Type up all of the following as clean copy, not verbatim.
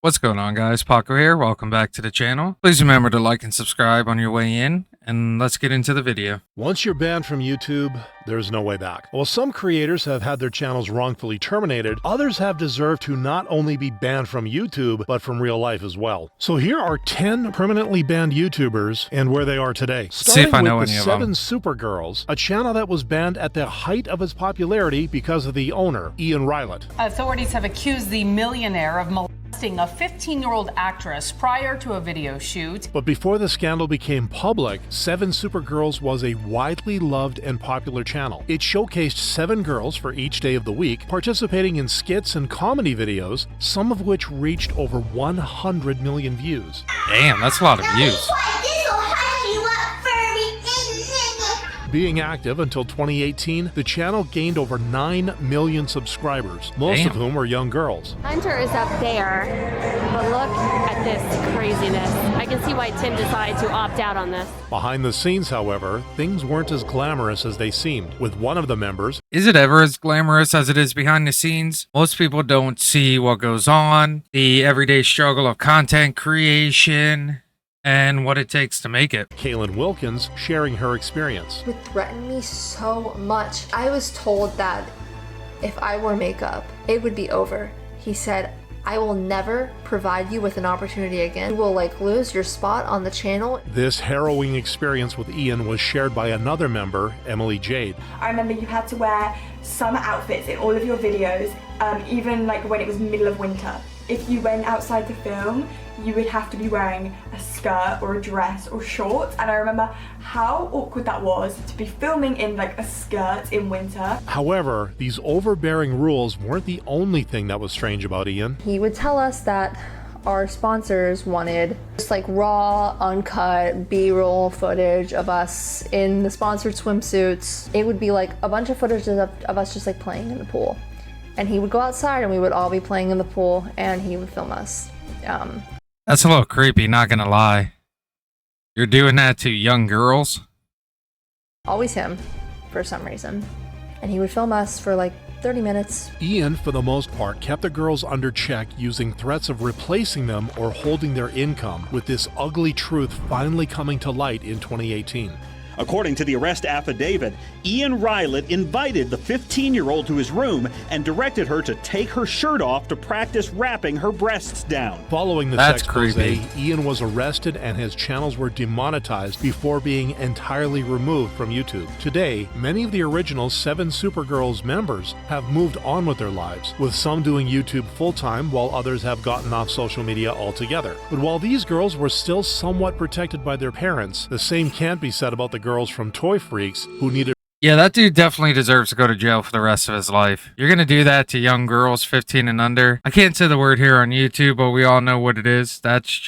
What's going on, guys? Paco here. Welcome back to the channel. Please remember to like and subscribe on your way in, and let's get into the video. Once you're banned from YouTube, there's no way back. While some creators have had their channels wrongfully terminated, others have deserved to not only be banned from YouTube, but from real life as well. So here are 10 permanently banned YouTubers and where they are today. See if I know with any the of them. 7 Supergirls, a channel that was banned at the height of its popularity because of the owner, Ian Rylett. Authorities have accused the millionaire of molesting a 15-year-old actress prior to a video shoot. But before the scandal became public, 7 Supergirls was a widely loved and popular channel. It showcased 7 girls for each day of the week, participating in skits and comedy videos, some of which reached over 100 million views. Damn, that's a lot of views. Being active until 2018, the channel gained over 9 million subscribers, most of whom were young girls. Hunter is up there, but look at this craziness. I can see why Tim decided to opt out on this. Behind the scenes, however, things weren't as glamorous as they seemed, with one of the members... Is it ever as glamorous as it is behind the scenes? Most people don't see what goes on, the everyday struggle of content creation, and what it takes to make it. Kaylin Wilkins sharing her experience. It would threaten me so much. I was told that if I wore makeup, it would be over. He said, I will never provide you with an opportunity again. You will lose your spot on the channel. This harrowing experience with Ian was shared by another member, Emily Jade. I remember you had to wear summer outfits in all of your videos, even when it was middle of winter. If you went outside to film, you would have to be wearing a skirt or a dress or shorts, and I remember how awkward that was to be filming in a skirt in winter. However, these overbearing rules weren't the only thing that was strange about Ian. He would tell us that our sponsors wanted just raw, uncut B-roll footage of us in the sponsored swimsuits. It would be a bunch of footage of us just playing in the pool. And he would go outside and we would all be playing in the pool and he would film us. That's a little creepy, not gonna lie. You're doing that to young girls? Always him, for some reason. And he would film us for 30 minutes. Ian, for the most part, kept the girls under check using threats of replacing them or holding their income, with this ugly truth finally coming to light in 2018. According to the arrest affidavit, Ian Rylett invited the 15-year-old to his room and directed her to take her shirt off to practice wrapping her breasts down. Following this That's expose, creepy. Ian was arrested and his channels were demonetized before being entirely removed from YouTube. Today, many of the original 7 Supergirls members have moved on with their lives, with some doing YouTube full-time while others have gotten off social media altogether. But while these girls were still somewhat protected by their parents, the same can't be said about the girls from Toy Freaks who needed... Yeah, that dude definitely deserves to go to jail for the rest of his life. You're gonna do that to young girls 15 and under. I can't say the word here on YouTube, but we all know what it is. That's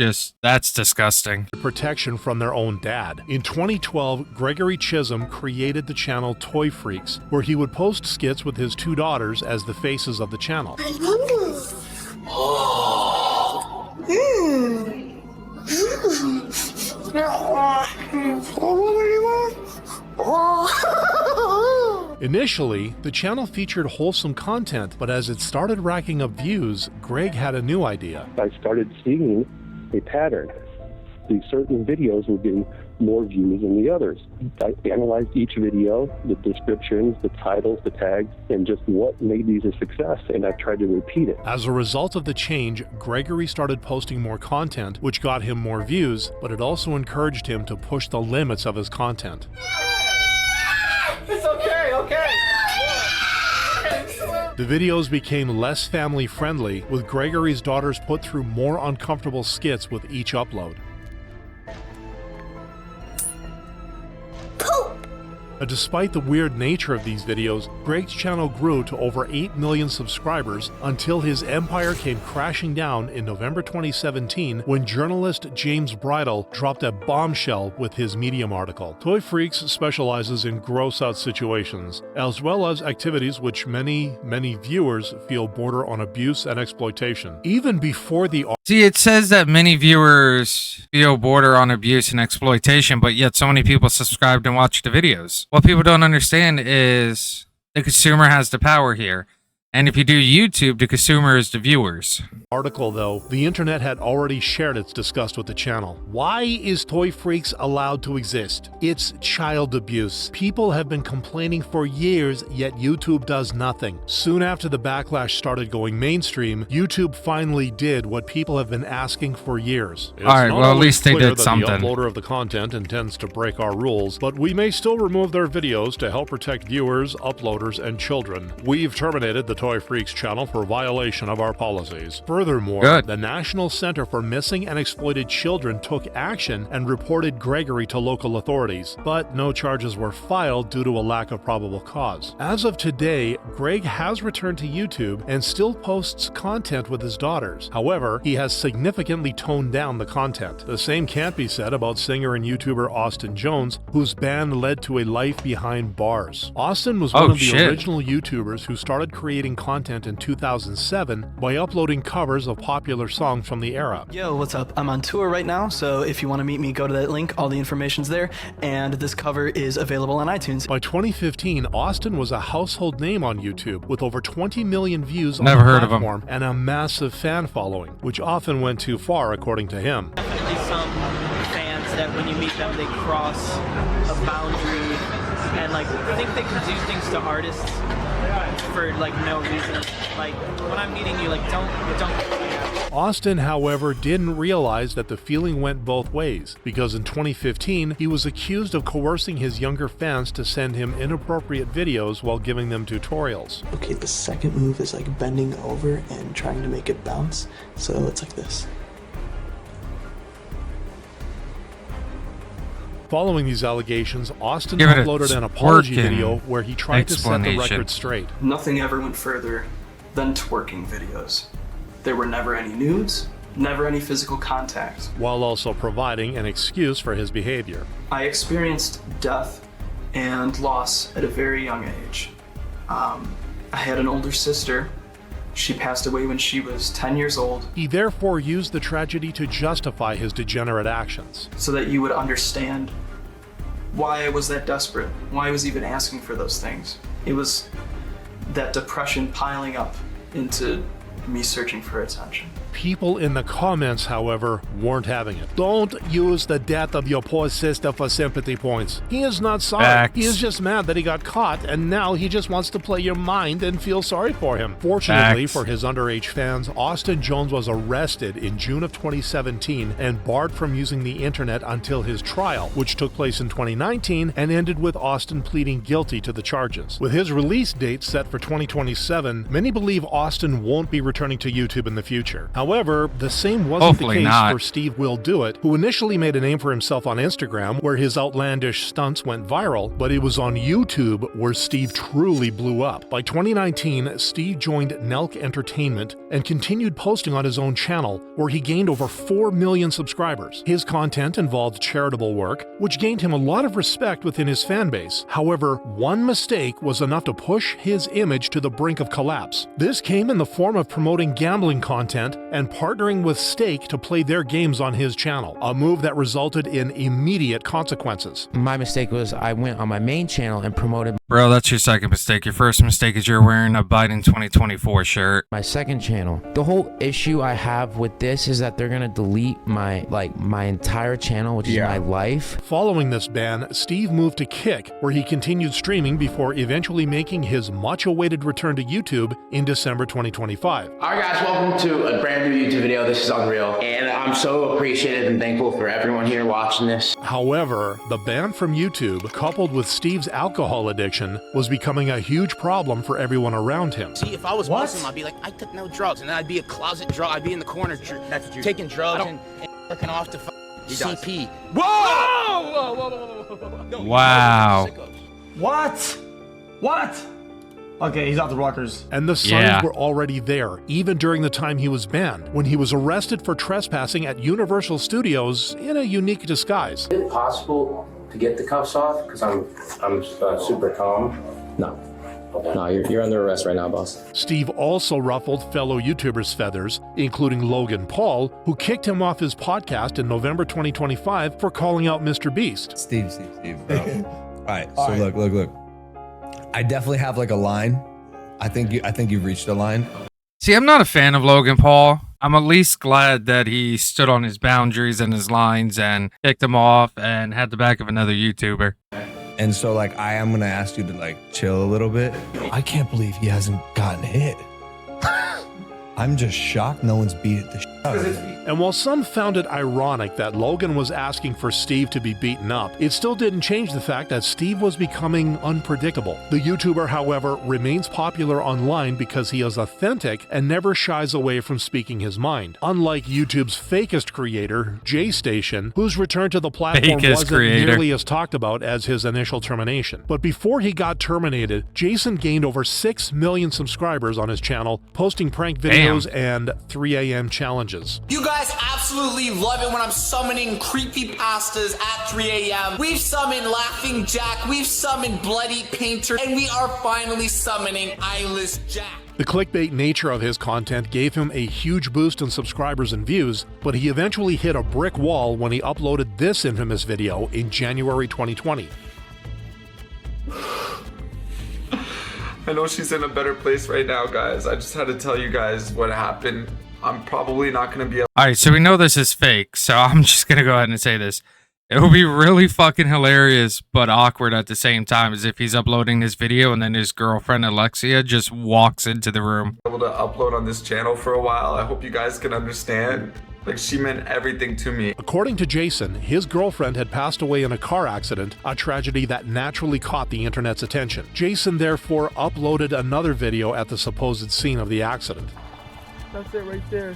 disgusting. protection from their own dad. In 2012, Gregory Chisholm created the channel Toy Freaks, where he would post skits with his 2 daughters as the faces of the channel. Initially, the channel featured wholesome content, but as it started racking up views, Greg had a new idea. I started seeing a pattern. These certain videos were getting more views than the others. I analyzed each video, the descriptions, the titles, the tags, and just what made these a success, and I tried to repeat it. As a result of the change, Gregory started posting more content, which got him more views, but it also encouraged him to push the limits of his content. It's okay, okay. The videos became less family-friendly, with Gregory's daughters put through more uncomfortable skits with each upload. Despite the weird nature of these videos, Greg's channel grew to over 8 million subscribers until his empire came crashing down in November 2017 when journalist James Bridle dropped a bombshell with his Medium article. Toy Freaks specializes in gross-out situations, as well as activities which many viewers feel border on abuse and exploitation. Even before the... See, it says that many viewers feel border on abuse and exploitation, but yet so many people subscribed and watched the videos. What people don't understand is the consumer has the power here. And if you do YouTube, the consumer is the viewers. Article though, the internet had already shared its disgust with the channel. Why is Toy Freaks allowed to exist? It's child abuse. People have been complaining for years, yet YouTube does nothing. Soon after the backlash started going mainstream, YouTube finally did what people have been asking for years. It's Alright, not well at always least they clear did that something. The uploader of the content intends to break our rules, but we may still remove their videos to help protect viewers, uploaders, and children. We've terminated the Toy Freaks channel for violation of our policies. Furthermore, Good. the National Center for Missing and Exploited Children took action and reported Gregory to local authorities, but no charges were filed due to a lack of probable cause. As of today, Greg has returned to YouTube and still posts content with his daughters. However, he has significantly toned down the content. The same can't be said about singer and YouTuber Austin Jones, whose ban led to a life behind bars. Austin was one of the original YouTubers who started creating content in 2007 by uploading covers of popular songs from the era. Yo, what's up? I'm on tour right now, so if you want to meet me, go to that link. All the information's there, and this cover is available on iTunes. By 2015, Austin was a household name on YouTube with over 20 million views on Never the heard of platform and a massive fan following, which often went too far, according to him. Definitely some fans that when you meet them, they cross a boundary and like think they can do things to artists for like no reason. Like when I'm meeting you, like don't. Austin, however, didn't realize that the feeling went both ways, because in 2015, he was accused of coercing his younger fans to send him inappropriate videos while giving them tutorials. Okay, the second move is like bending over and trying to make it bounce, so it's like this. Following these allegations, Austin Give it a uploaded an apology twerking video where he tried to set the explanation. record straight. Nothing ever went further than twerking videos. There were never any nudes, never any physical contact. While also providing an excuse for his behavior. I experienced death and loss at a very young age. I had an older sister. She passed away when she was 10 years old. He therefore used the tragedy to justify his degenerate actions. So that you would understand why I was that desperate, why I was even asking for those things. It was that depression piling up into me searching for attention. People in the comments, however, weren't having it. Don't use the death of your poor sister for sympathy points. He is not sorry. Facts. He is just mad that he got caught, and now he just wants to play your mind and feel sorry for him. Fortunately Facts. for his underage fans, Austin Jones was arrested in June of 2017 and barred from using the internet until his trial, which took place in 2019 and ended with Austin pleading guilty to the charges. With his release date set for 2027, many believe Austin won't be returning to YouTube in the future. However, the same wasn't Hopefully the case not. for Steve Will Do It, who initially made a name for himself on Instagram, where his outlandish stunts went viral, but it was on YouTube where Steve truly blew up. By 2019, Steve joined Nelk Entertainment and continued posting on his own channel, where he gained over 4 million subscribers. His content involved charitable work, which gained him a lot of respect within his fan base. However, one mistake was enough to push his image to the brink of collapse. This came in the form of promoting gambling content and partnering with Stake to play their games on his channel, a move that resulted in immediate consequences. My mistake was I went on my main channel and promoted Bro, that's your second mistake. Your first mistake is you're wearing a Biden 2024 shirt. my second channel. The whole issue I have with this is that they're gonna delete my entire channel, which is my life. Following this ban, Steve moved to Kick, where he continued streaming before eventually making his much-awaited return to YouTube in December 2025. Alright guys, welcome to a brand new YouTube video. This is Unreal, and I'm so appreciative and thankful for everyone here watching this. However, the ban from YouTube, coupled with Steve's alcohol addiction, was becoming a huge problem for everyone around him. See, if I was Muslim, I'd be like, I took no drugs, and then I'd be a closet drug. I'd be in the corner taking drugs and working off the CP. Whoa! Wow. What? Okay, he's off the Rutgers. And the signs were already there, even during the time he was banned, when he was arrested for trespassing at Universal Studios in a unique disguise. Is it possible to get the cuffs off? Because I'm super calm. No. Okay. No, you're under arrest right now, boss. Steve also ruffled fellow YouTubers' feathers, including Logan Paul, who kicked him off his podcast in November 2025 for calling out Mr. Beast. Steve, bro. All right, look. I definitely have like a line I think you've reached the line. See, I'm not a fan of Logan Paul. I'm at least glad that he stood on his boundaries and his lines and kicked them off and had the back of another YouTuber. And so, like, I am gonna ask you to, like, chill a little bit. I can't believe he hasn't gotten hit. I'm just shocked no one's beat the shit out of him. And while some found it ironic that Logan was asking for Steve to be beaten up, it still didn't change the fact that Steve was becoming unpredictable. The YouTuber, however, remains popular online because he is authentic and never shies away from speaking his mind. Unlike YouTube's fakest creator, JStation, whose return to the platform wasn't nearly as talked about as his initial termination. But before he got terminated, Jason gained over 6 million subscribers on his channel, posting prank videos and 3 a.m. challenges. You guys absolutely love it when I'm summoning creepypastas at 3 a.m. We've summoned Laughing Jack, we've summoned Bloody Painter, and we are finally summoning Eyeless Jack. The clickbait nature of his content gave him a huge boost in subscribers and views, but he eventually hit a brick wall when he uploaded this infamous video in January 2020. I know she's in a better place right now, guys. I just had to tell you guys what happened. I'm probably not going to be able. All right, so we know this is fake, so I'm just going to go ahead and say this. It would be really fucking hilarious, but awkward at the same time, as if he's uploading this video and then his girlfriend Alexia just walks into the room. Able to upload on this channel for a while. I hope you guys can understand. Like, she meant everything to me. According to Jason, his girlfriend had passed away in a car accident, a tragedy that naturally caught the internet's attention. Jason therefore uploaded another video at the supposed scene of the accident. That's it right there.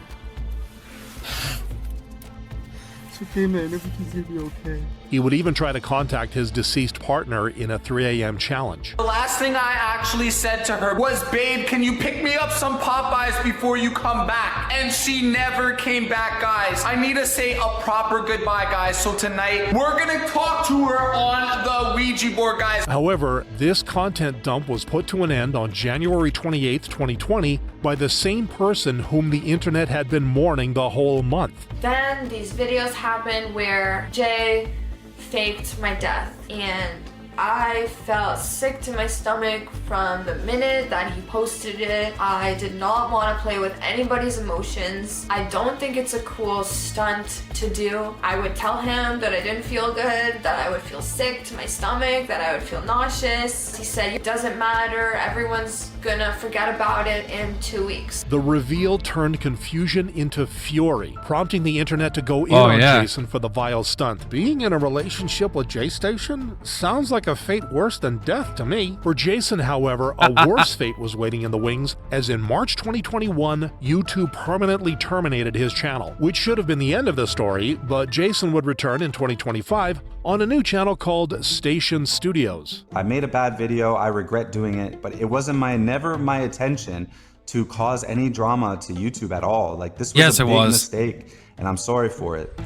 It's okay, man. Everything's gonna be okay. He would even try to contact his deceased partner in a 3 a.m. challenge. The last thing I actually said to her was, babe, can you pick me up some Popeyes before you come back? And she never came back, guys. I need to say a proper goodbye, guys. So tonight, we're gonna talk to her on the Ouija board, guys. However, this content dump was put to an end on January 28th, 2020 by the same person whom the internet had been mourning the whole month. Then these videos happened where Jay faked my death, and I felt sick to my stomach from the minute that he posted it. I did not want to play with anybody's emotions. I don't think it's a cool stunt to do. I would tell him that I didn't feel good, that I would feel sick to my stomach, that I would feel nauseous. He said, it doesn't matter, everyone's gonna forget about it in 2 weeks. The reveal turned confusion into fury, prompting the internet to go in on Jason for the vile stunt. Being in a relationship with JStation sounds like a fate worse than death to me. For Jason, however, a worse fate was waiting in the wings, as in March 2021, YouTube permanently terminated his channel, which should have been the end of the story, but Jason would return in 2025 on a new channel called Station Studios. I made a bad video, I regret doing it, but it wasn't never my intention to cause any drama to YouTube at all. Like, this was a big mistake, and I'm sorry for it.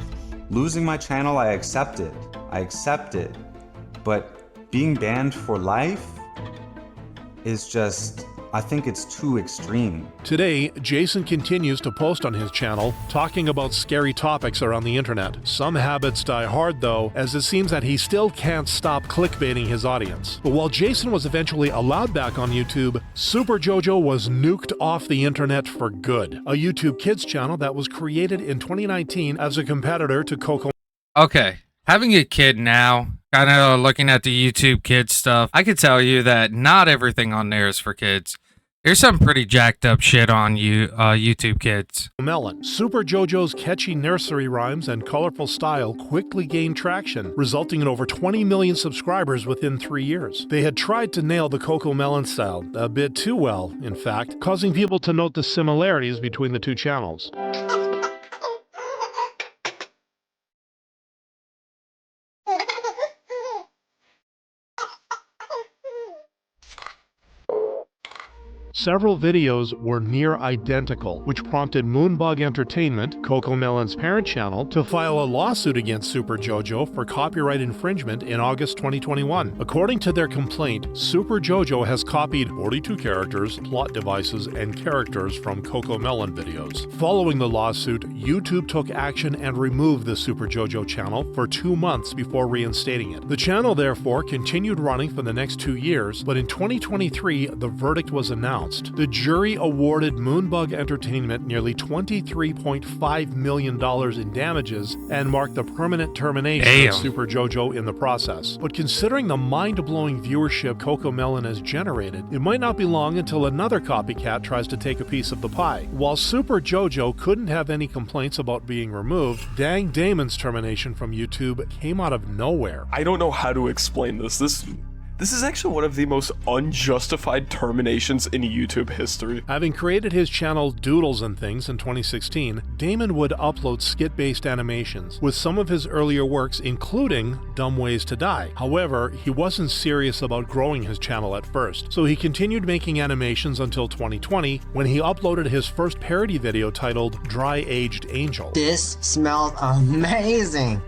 Losing my channel, I accept it, but being banned for life is just, I think it's too extreme. Today, Jason continues to post on his channel, talking about scary topics around the internet. Some habits die hard though, as it seems that he still can't stop clickbaiting his audience. But while Jason was eventually allowed back on YouTube, Super JoJo was nuked off the internet for good. A YouTube Kids channel that was created in 2019 as a competitor to Coco. Okay, having a kid now, kind of looking at the YouTube Kids stuff, I could tell you that not everything on there is for kids. There's some pretty jacked up shit on YouTube Kids. Melon. Super JoJo's catchy nursery rhymes and colorful style quickly gained traction, resulting in over 20 million subscribers within 3 years. They had tried to nail the Coco Melon style, a bit too well, in fact, causing people to note the similarities between the two channels. Several videos were near identical, which prompted Moonbug Entertainment, Coco Melon's parent channel, to file a lawsuit against Super JoJo for copyright infringement in August 2021. According to their complaint, Super JoJo has copied 42 characters, plot devices, and characters from Coco Melon videos. Following the lawsuit, YouTube took action and removed the Super JoJo channel for 2 months before reinstating it. The channel therefore continued running for the next 2 years, but in 2023, the verdict was announced. announced. The jury awarded Moonbug Entertainment nearly $23.5 million in damages and marked the permanent termination of Super JoJo in the process. But considering the mind-blowing viewership CoComelon has generated, it might not be long until another copycat tries to take a piece of the pie. While Super JoJo couldn't have any complaints about being removed, Dang Damon's termination from YouTube came out of nowhere. I don't know how to explain this. This is actually one of the most unjustified terminations in YouTube history. Having created his channel Doodles and Things in 2016, Damon would upload skit-based animations, with some of his earlier works including Dumb Ways to Die. However, he wasn't serious about growing his channel at first, so he continued making animations until 2020, when he uploaded his first parody video titled Dry Aged Angel. This smells amazing!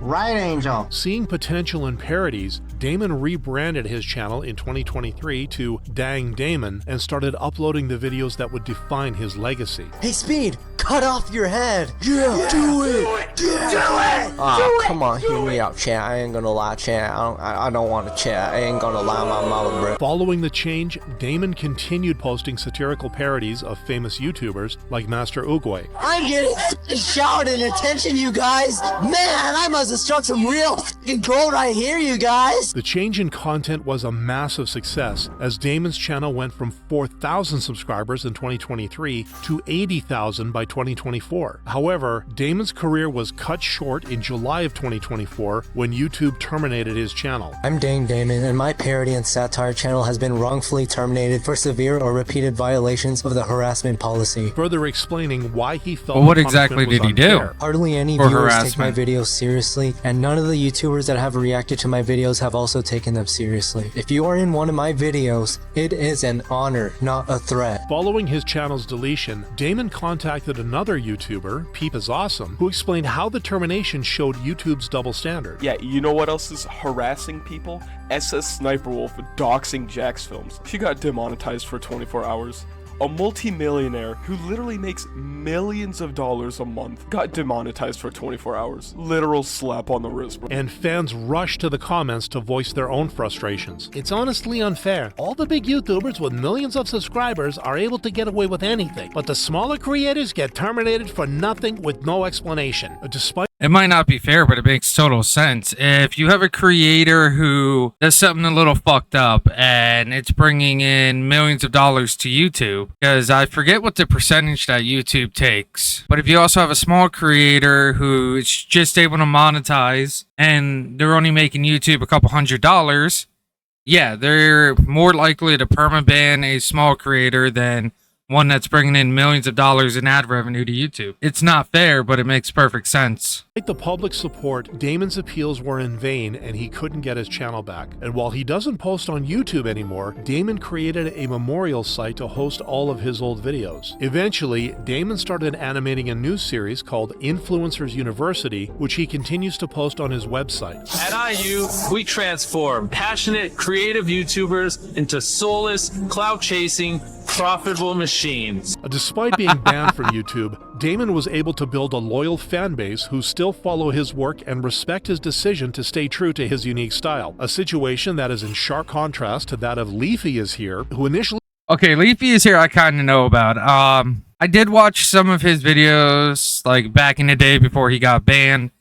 Right, Angel. Seeing potential in parodies, Damon rebranded his channel in 2023 to Dang Damon and started uploading the videos that would define his legacy. Hey, Speed, cut off your head. Yeah, do it. Do it. Oh, come on, hear me out, chat. I ain't gonna lie, chat. I don't want to chat. I ain't gonna lie, my mama, bro. Following the change, Damon continued posting satirical parodies of famous YouTubers like Master Oogway. I'm getting shouted attention, you guys. Man, I must have struck some real fucking gold right here, you guys. The change in content was a massive success, as Damon's channel went from 4,000 subscribers in 2023 to 80,000 by 2024. However, Damon's career was cut short in July of 2024 when YouTube terminated his channel. I'm Dang Damon, and my parody and satire channel has been wrongfully terminated for severe or repeated violations of the harassment policy. Further explaining why he felt what exactly did he do? Hardly any viewers take my videos seriously, and none of the YouTubers that have reacted to my videos have also taken them seriously. If you are in one of my videos, it is an honor, not a threat. Following his channel's deletion, Damon contacted another YouTuber, Peep is Awesome, who explained how the termination showed YouTube's double standard. Yeah, you know what else is harassing people? SS Sniper Wolf doxing Jack's films. She got demonetized for 24 hours. A multi-millionaire who literally makes millions of dollars a month got demonetized for 24 hours. Literal slap on the wrist, bro. And fans rushed to the comments to voice their own frustrations. It's honestly unfair. All the big YouTubers with millions of subscribers are able to get away with anything, but the smaller creators get terminated for nothing with no explanation. Despite it might not be fair, but it makes total sense. If you have a creator who does something a little fucked up and it's bringing in millions of dollars to YouTube, because I forget what the percentage that YouTube takes, but if you also have a small creator who is just able to monetize and they're only making YouTube a couple $100, yeah, they're more likely to permaban a small creator than one that's bringing in millions of dollars in ad revenue to YouTube. It's not fair, but it makes perfect sense. Despite the public support, Damon's appeals were in vain and he couldn't get his channel back. And while he doesn't post on YouTube anymore, Damon created a memorial site to host all of his old videos. Eventually, Damon started animating a new series called Influencers University, which he continues to post on his website. At IU, we transform passionate, creative YouTubers into soulless, clout-chasing, profitable machines. Despite being banned from YouTube, Damon was able to build a loyal fan base who still follow his work and respect his decision to stay true to his unique style, a situation that is in sharp contrast to that of Leafy is Here, who initially... Okay, Leafy is Here I kind of know about. I did watch some of his videos, like back in the day before he got banned,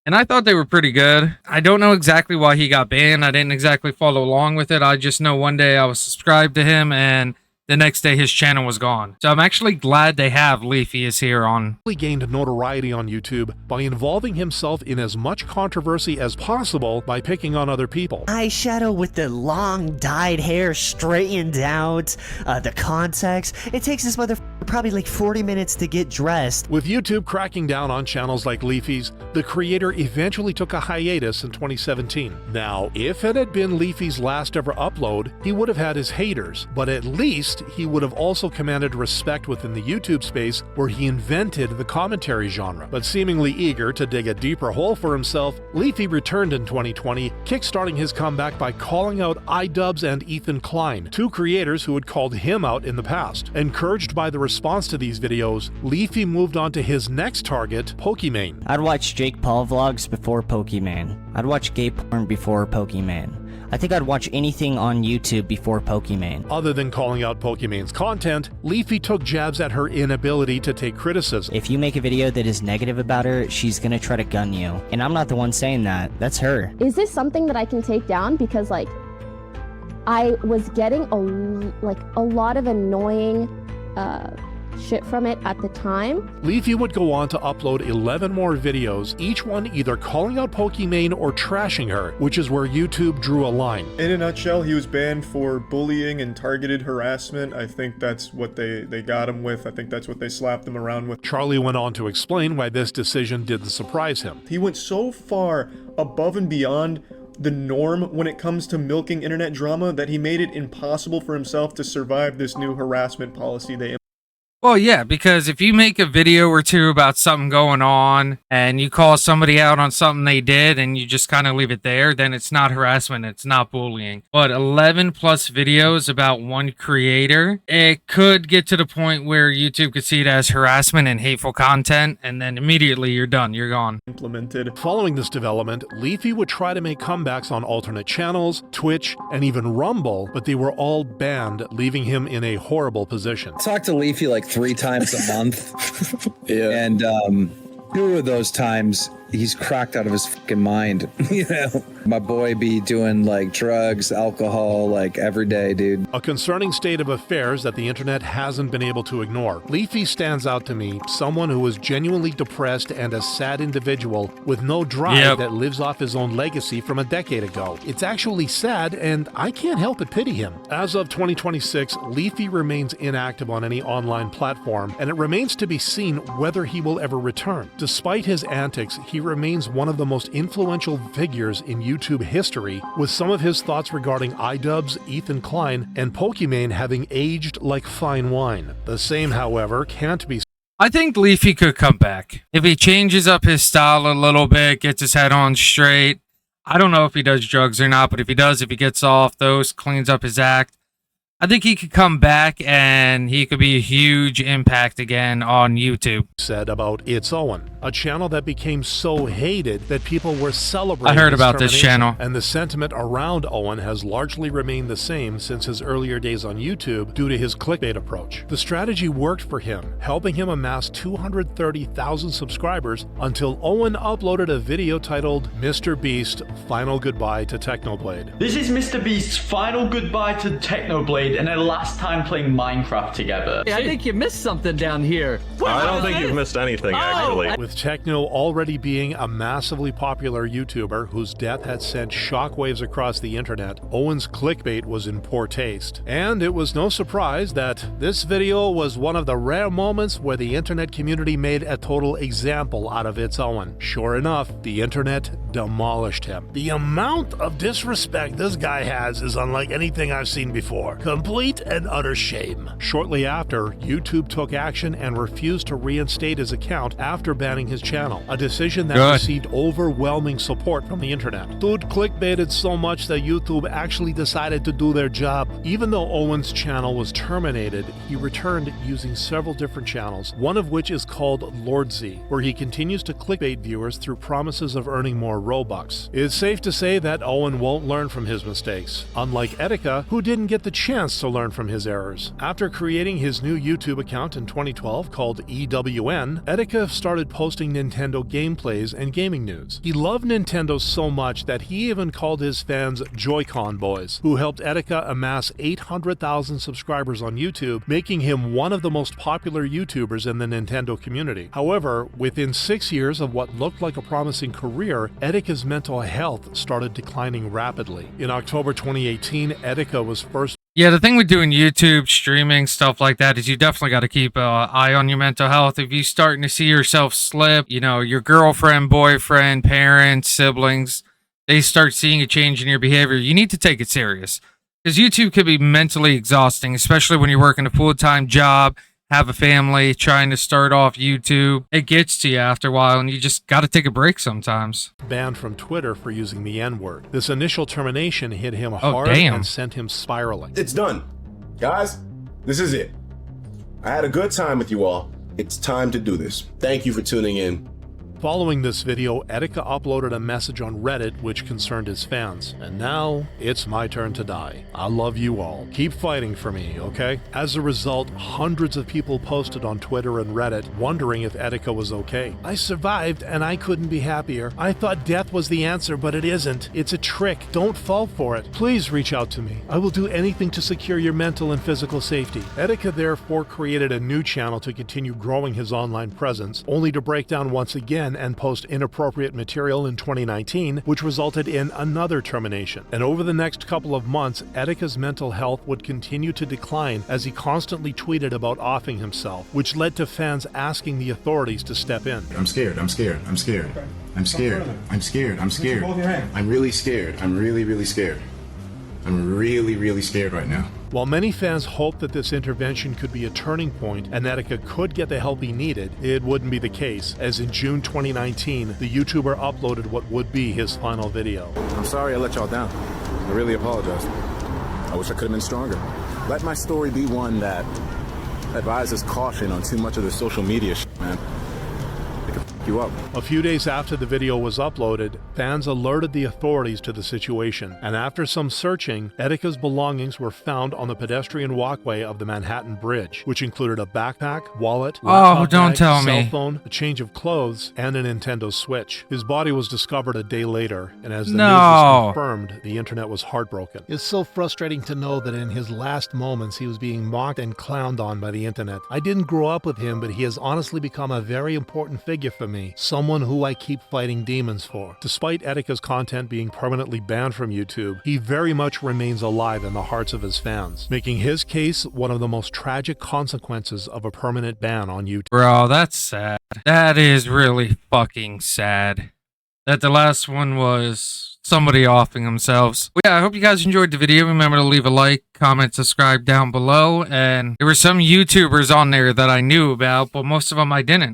and I thought they were pretty good. I don't know exactly why he got banned. I didn't exactly follow along with it. I just know one day I was subscribed to him and the next day his channel was gone. So I'm actually glad they have Leafy is Here on. He gained notoriety on YouTube by involving himself in as much controversy as possible by picking on other people. Eyeshadow with the long dyed hair straightened out, the contacts. It takes this motherfucker probably like 40 minutes to get dressed. With YouTube cracking down on channels like Leafy's, the creator eventually took a hiatus in 2017. Now, if it had been Leafy's last ever upload, he would have had his haters, but at least he would have also commanded respect within the YouTube space where he invented the commentary genre. But seemingly eager to dig a deeper hole for himself, Leafy returned in 2020, kickstarting his comeback by calling out iDubbbz and Ethan Klein, two creators who had called him out in the past. Encouraged by the response to these videos, Leafy moved on to his next target, Pokimane. I'd watch Jake Paul vlogs before Pokimane. I'd watch gay porn before Pokimane. I think I'd watch anything on YouTube before Pokimane. Other than calling out Pokimane's content, Leafy took jabs at her inability to take criticism. If you make a video that is negative about her, she's gonna try to gun you. And I'm not the one saying that. That's her. Is this something that I can take down? Because like, I was getting a lot of annoying shit from it at the time. Leafy would go on to upload 11 more videos, each one either calling out Pokimane or trashing her, which is where YouTube drew a line. In a nutshell, he was banned for bullying and targeted harassment. I think that's what they got him with. I think that's what they slapped him around with. Charlie went on to explain why this decision didn't surprise him. He went so far above and beyond the norm when it comes to milking internet drama that he made it impossible for himself to survive this new harassment policy they. Well, yeah, because if you make a video or two about something going on and you call somebody out on something they did and you just kind of leave it there, then it's not harassment, it's not bullying. But 11 plus videos about one creator, it could get to the point where YouTube could see it as harassment and hateful content, and then immediately you're done, you're gone. Implemented. Following this development, Leafy would try to make comebacks on alternate channels, Twitch, and even Rumble, but they were all banned, leaving him in a horrible position. Talk to Leafy like 3 times a month. Yeah. And 2 of those times he's cracked out of his fucking mind. You know, my boy be doing like drugs, alcohol, like every day, dude. A concerning state of affairs that the internet hasn't been able to ignore. Leafy stands out to me, someone who is genuinely depressed and a sad individual with no drive that lives off his own legacy from a decade ago. It's actually sad, and I can't help but pity him. As of 2026, Leafy remains inactive on any online platform, and it remains to be seen whether he will ever return. Despite his antics, he remains one of the most influential figures in YouTube history, with some of his thoughts regarding iDubbbz, Ethan Klein, and Pokimane having aged like fine wine. The same, however, can't be. I think Leafy could come back. If he changes up his style a little bit, gets his head on straight. I don't know if he does drugs or not, but if he does, if he gets off those, cleans up his act, I think he could come back and he could be a huge impact again on YouTube. Said about It's Owen, a channel that became so hated that people were celebrating. I heard about this channel. And the sentiment around Owen has largely remained the same since his earlier days on YouTube due to his clickbait approach. The strategy worked for him, helping him amass 230,000 subscribers until Owen uploaded a video titled Mr. Beast Final Goodbye to Technoblade. This is Mr. Beast's final goodbye to Technoblade and their last time playing Minecraft together. I think you missed something down here. I don't think you've missed anything, actually. With Techno already being a massively popular YouTuber whose death had sent shockwaves across the internet, Owen's clickbait was in poor taste. And it was no surprise that this video was one of the rare moments where the internet community made a total example out of It's Owen. Sure enough, the internet demolished him. The amount of disrespect this guy has is unlike anything I've seen before. Complete and utter shame. Shortly after, YouTube took action and refused to reinstate his account after banning his channel, a decision that received overwhelming support from the internet. Dude clickbaited so much that YouTube actually decided to do their job. Even though Owen's channel was terminated, he returned using several different channels, one of which is called Lordzy, where he continues to clickbait viewers through promises of earning more Robux. It's safe to say that Owen won't learn from his mistakes, unlike Etika, who didn't get the chance to learn from his errors. After creating his new YouTube account in 2012 called EWN, Etika started posting Nintendo gameplays and gaming news. He loved Nintendo so much that he even called his fans Joy-Con boys, who helped Etika amass 800,000 subscribers on YouTube, making him one of the most popular YouTubers in the Nintendo community. However, within 6 years of what looked like a promising career, Etika's mental health started declining rapidly. In October 2018, Etika was first. Yeah, the thing with doing YouTube, streaming, stuff like that is you definitely got to keep an eye on your mental health. If you're starting to see yourself slip, you know, your girlfriend, boyfriend, parents, siblings, they start seeing a change in your behavior, you need to take it serious. Because YouTube can be mentally exhausting, especially when you're working a full-time job, have a family, trying to start off YouTube. It gets to you after a while, and you just got to take a break sometimes. Banned from Twitter for using the N-word. This initial termination hit him hard and sent him spiraling. It's done. Guys, this is it. I had a good time with you all. It's time to do this. Thank you for tuning in. Following this video, Etika uploaded a message on Reddit which concerned his fans. And now, it's my turn to die. I love you all. Keep fighting for me, okay? As a result, hundreds of people posted on Twitter and Reddit wondering if Etika was okay. I survived and I couldn't be happier. I thought death was the answer, but it isn't. It's a trick. Don't fall for it. Please reach out to me. I will do anything to secure your mental and physical safety. Etika therefore created a new channel to continue growing his online presence, only to break down once again and post inappropriate material in 2019, which resulted in another termination. And over the next couple of months, Etika's mental health would continue to decline as he constantly tweeted about offing himself, which led to fans asking the authorities to step in. I'm scared. I'm scared. I'm scared. I'm scared. I'm scared. I'm scared. I'm really scared. I'm really, really scared. I'm really, really scared right now. While many fans hoped that this intervention could be a turning point and Etika could get the help he needed, it wouldn't be the case, as in June 2019, the YouTuber uploaded what would be his final video. I'm sorry I let y'all down. I really apologize. I wish I could have been stronger. Let my story be one that advises caution on too much of the social media shit, man. It can f*** you up. A few days after the video was uploaded, fans alerted the authorities to the situation, and after some searching, Etika's belongings were found on the pedestrian walkway of the Manhattan Bridge, which included a backpack, wallet, laptop bag, cell phone, a change of clothes, and a Nintendo Switch. His body was discovered a day later, and as the news was confirmed, the internet was heartbroken. It's so frustrating to know that in his last moments he was being mocked and clowned on by the internet. I didn't grow up with him, but he has honestly become a very important figure for me, someone who I keep fighting demons for. Despite Etika's content being permanently banned from YouTube, he very much remains alive in the hearts of his fans, making his case one of the most tragic consequences of a permanent ban on YouTube. Bro, that's sad. That is really fucking sad. That the last one was somebody offing themselves. Well, yeah, I hope you guys enjoyed the video. Remember to leave a like, comment, subscribe down below. And there were some YouTubers on there that I knew about, but most of them I didn't.